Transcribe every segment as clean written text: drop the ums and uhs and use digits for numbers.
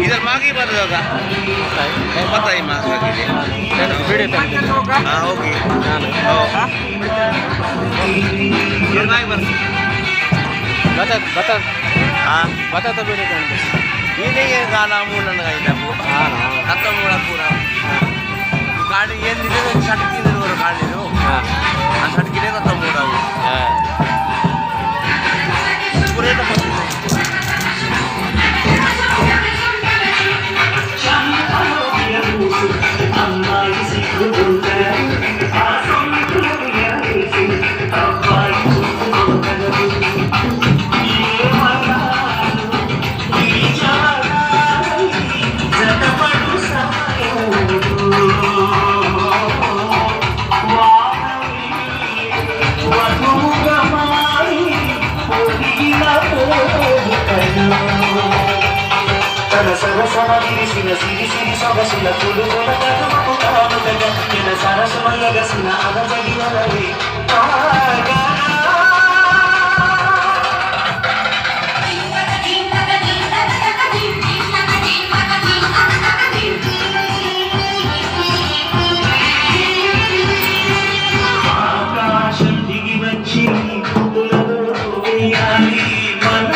इधर मांगी बात होगा पता ही मांग लगी हाँ ओके बता बता हाँ बता तो वीडियो कौन ये नहीं है गाना मूलन का इधर खत्म हुआ पूरा गाड़ी ये नहीं है सड़की नहीं हो गाड़ी लो हाँ सड़की नहीं खत्म हो रहा है पूरे तो sama diri sini sini soga sila tulu kola kata aku tahu daga kita sana semuanya gak sina ada jadi lagi ఆకాశం దిగి వచ్చి పువ్వులలో వేయాలి మన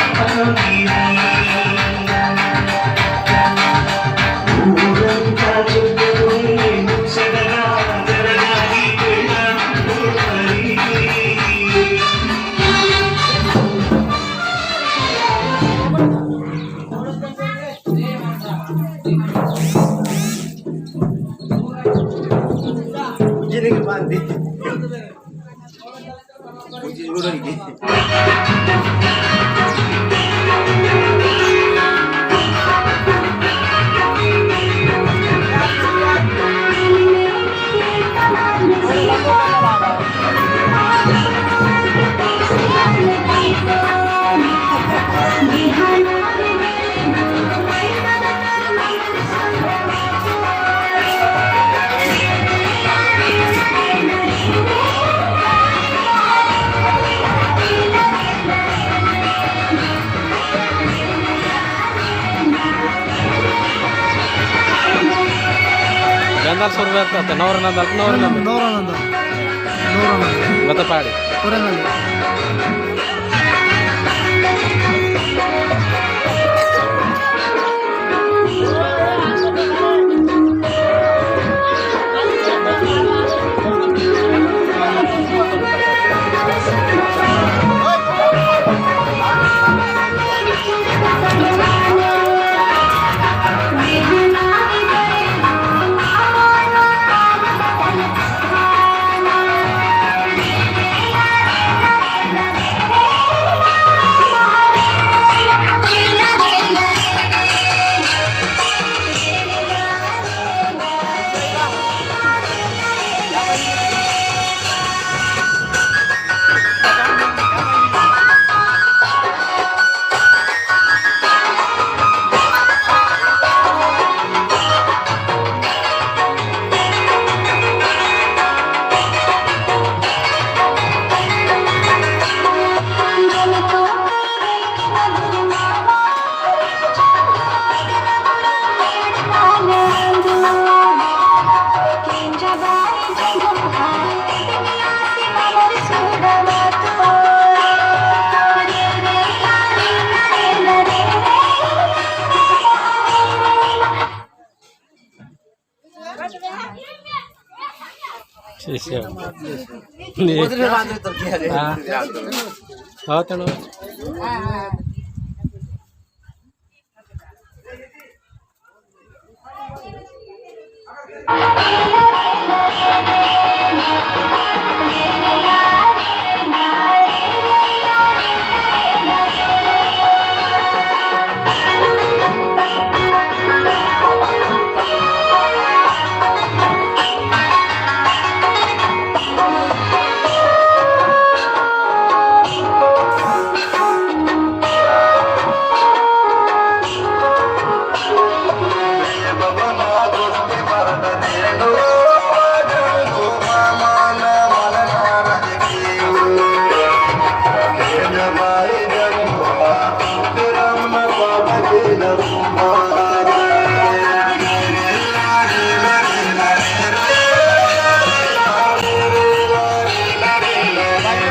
नंदल सुरू करतात नवर नंदल नवर नंदल नवरा नंदल गतपाडी कोरेंगा हाँ